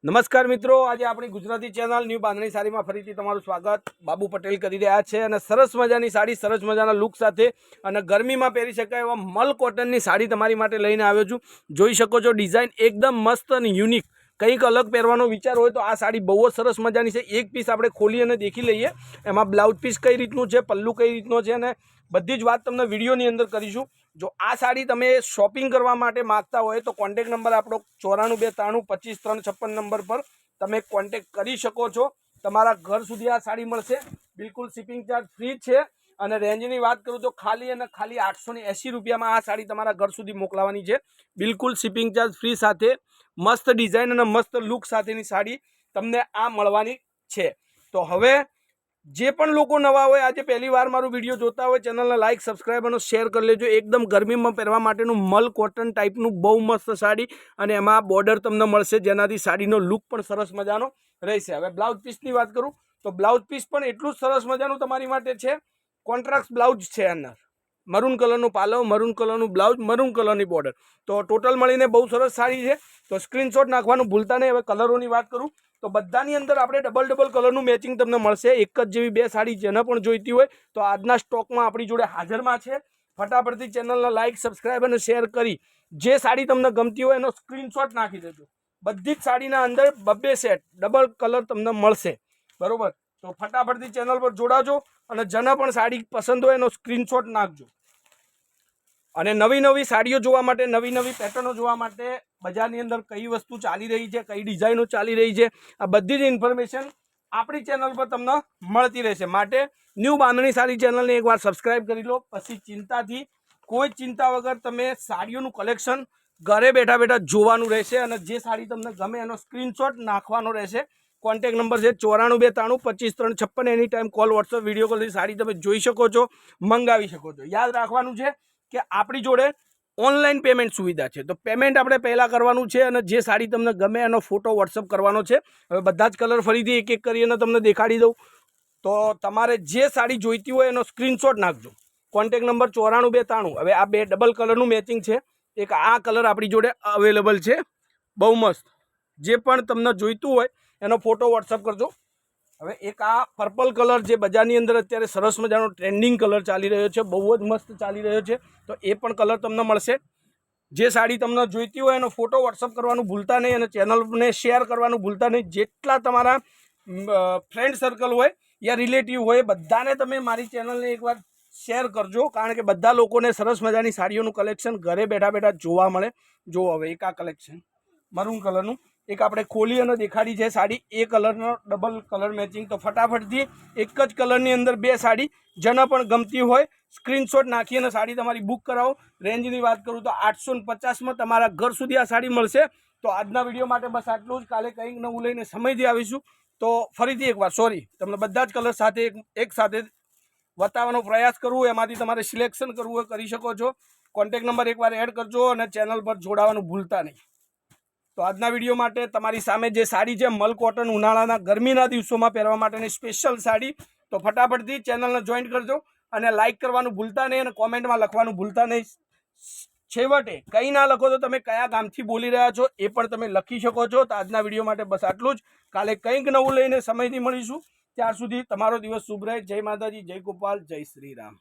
નમસ્કાર મિત્રો, આજે આપણી ગુજરાતી ચેનલ ન્યૂ બાંધણી સાડીમાં ફરીથી તમારું સ્વાગત બાબુ પટેલ કરી રહ્યા છે અને સરસ મજાની સાડી, સરસ મજાના લુક સાથે અને ગરમીમાં પહેરી શકાય એવા મલ કોટનની સાડી તમારી માટે લઈને આવ્યો છું। જોઈ શકો છો ડિઝાઇન એકદમ મસ્ત અને યુનિક, કંઈક અલગ પહેરવાનો વિચાર હોય તો આ સાડી બહુ જ સરસ મજાની છે। એક પીસ આપણે ખોલી અને દેખી લઈએ, એમાં બ્લાઉઝ પીસ કઈ રીતનું છે, પલ્લુ કઈ રીતનો છે અને બધી જ વાત તમને વિડીયોની અંદર કરીશું। જો આ સાડી તમે શોપિંગ કરવા માટે માગતા હોય તો કોન્ટેક્ટ નંબર આપણો 94 293 25 356 નંબર પર તમે કોન્ટેક્ટ કરી શકો છો। તમારા ઘર સુધી આ સાડી મળશે, બિલકુલ શિપિંગ ચાર્જ ફ્રી છે અને રેન્જની વાત કરું તો ખાલી અને ખાલી 880 રૂપિયામાં આ સાડી તમારા ઘર સુધી મોકલાવાની છે। બિલકુલ શિપિંગ ચાર્જ ફ્રી સાથે મસ્ત ડિઝાઇન અને મસ્ત લુક સાથેની સાડી તમને આ મળવાની છે। તો હવે જે પણ લોકો નવા હોય, આજે પહેલી વાર મારું વિડીયો જોતા હોય, ચેનલને લાઇક, સબસ્ક્રાઈબ અને શેર કરી લેજો। એકદમ ગરમીમાં પહેરવા માટેનું મલ કોટન ટાઈપનું બહુ મસ્ત સાડી અને એમાં બોર્ડર તમને મળશે, જેનાથી સાડીનો લુક પણ સરસ મજાનો રહેશે। હવે બ્લાઉઝ પીસની વાત કરું તો બ્લાઉઝ પીસ પણ એટલું જ સરસ મજાનું તમારી માટે છે। કોન્ટ્રાસ્ટ બ્લાઉઝ છે, અંદર મરૂન કલરનું પાલવ, મરૂન કલરનું બ્લાઉઝ, મરૂન કલરની બોર્ડર, તો ટોટલ મળીને બહુ સરસ સાડી છે। તો સ્ક્રીનશોટ નાખવાનું ભૂલતા નહીં। હવે કલરોની વાત કરું તો બધાની અંદર આપણે ડબલ કલરનું મેચિંગ તમને મળશે। એક જ જેવી બે સાડી જેને પણ જોઈતી હોય તો આજના સ્ટોકમાં આપણી જોડે હાજરમાં છે। ફટાફટથી ચેનલને લાઇક, સબસ્ક્રાઈબ અને શેર કરી જે સાડી તમને ગમતી હોય એનો સ્ક્રીનશોટ નાખી દેજો। બધી જ સાડીના અંદર બબ્બે સેટ ડબલ કલર તમને મળશે, બરોબર? તો ફટાફટથી ચેનલ પર જોડાજો અને જેને પણ સાડી પસંદ હોય એનો સ્ક્રીનશોટ નાખજો। અને નવી સાડીઓ જોવા માટે, નવી પેટર્નો જોવા માટે બજારની અંદર કઈ વસ્તુ ચાલી રહી છે, કઈ ડિઝાઇનો ચાલી રહી છે, આ બધી જ ઇન્ફોર્મેશન આપણી ચેનલ પર તમને મળતી રહેશે। માટે ન્યૂ બાંધણી સાડી ચેનલને એકવાર સબસ્ક્રાઇબ કરી લો, પછી ચિંતાથી કોઈ ચિંતા વગર તમે સાડીઓનું કલેક્શન ઘરે બેઠા જોવાનું રહેશે અને જે સાડી તમને ગમે એનો સ્ક્રીનશોટ નાખવાનો રહેશે। કોન્ટેક્ટ નંબર છે 94 293 25 356। Any time call, WhatsApp, video કોલથી સાડી તમે જોઈ શકો છો, મંગાવી શકો છો। યાદ રાખવાનું છે કે આપણી જોડે ઓનલાઈન પેમેન્ટ સુવિધા છે, તો પેમેન્ટ આપણે પહેલાં કરવાનું છે અને જે સાડી તમને ગમે એનો ફોટો વોટ્સઅપ કરવાનો છે। હવે બધા જ કલર ફરીથી એક એક કરીને તમને દેખાડી દઉં તો તમારે જે સાડી જોઈતી હોય એનો સ્ક્રીનશોટ નાખજો। Contact number 94 293। હવે આ બે ડબલ કલરનું મેચિંગ છે, એક આ કલર આપણી જોડે અવેલેબલ છે, બહુ મસ્ત। જે પણ તમને જોઈતું હોય એનો ફોટો વોટ્સઅપ કરજો। હવે એક આ પર્પલ કલર જે બજારની અંદર અત્યારે સરસ મજાનો ટ્રેન્ડિંગ કલર ચાલી રહ્યો છે, બહુ જ મસ્ત ચાલી રહ્યો છે, તો એ પણ કલર તમને મળશે। જે સાડી તમને જોઈતી હોય એનો ફોટો વોટ્સઅપ કરવાનું ભૂલતા નહીં અને ચેનલને શેર કરવાનું ભૂલતા નહીં। જેટલા તમારા ફ્રેન્ડ સર્કલ હોય યા રિલેટિવ હોય બધાને તમે મારી ચેનલને એકવાર શેર કરજો, કારણ કે બધા લોકોને સરસ મજાની સાડીઓનું કલેક્શન ઘરે બેઠા જોવા મળે। જો હવે એક આ કલેક્શન મરૂન કલરનું, એક આપણે ખોલી અને દેખાડી છે સાડી, એ કલરનો ડબલ કલર મેચિંગ। તો ફટાફટથી એક જ કલરની અંદર બે સાડી જેને પણ ગમતી હોય સ્ક્રીનશોટ નાખી અને સાડી તમારી બુક કરાવો। રેન્જની વાત કરું તો 850માં તમારા ઘર સુધી આ સાડી મળશે। તો આજના વિડીયો માટે બસ આટલું જ। કાલે કંઈક નવું લઈને સમયથી આવીશું। તો ફરીથી એકવાર સોરી, તમને બધા જ કલર સાથે એક સાથે બતાવવાનો પ્રયાસ કરું, એમાંથી તમારે સિલેક્શન કરવું હોય કરી શકો છો। કોન્ટેક્ટ નંબર એકવાર એડ કરજો અને ચેનલ પર જોડાવાનું ભૂલતા નહીં। તો આજના વિડીયો માટે તમારી સામે જે સાડી છે મલ કોટન, ઉનાળાના ગરમીના દિવસોમાં પહેરવા માટેની સ્પેશિયલ સાડી, તો ફટાફટથી ચેનલને જોઈન કરજો અને લાઇક કરવાનું ભૂલતા નહીં અને કોમેન્ટમાં લખવાનું ભૂલતા નહીં। છેવટે કંઈ ના લખો તો તમે કયા ગામથી બોલી રહ્યા છો એ પણ તમે લખી શકો છો। તો આજના વિડીયો માટે બસ આટલું જ। કાલે કંઈક નવું લઈને સમયથી મળીશું, ત્યાર સુધી તમારો દિવસ શુભ રહે। જય માતાજી, જય ગોપાલ, જય શ્રી રામ।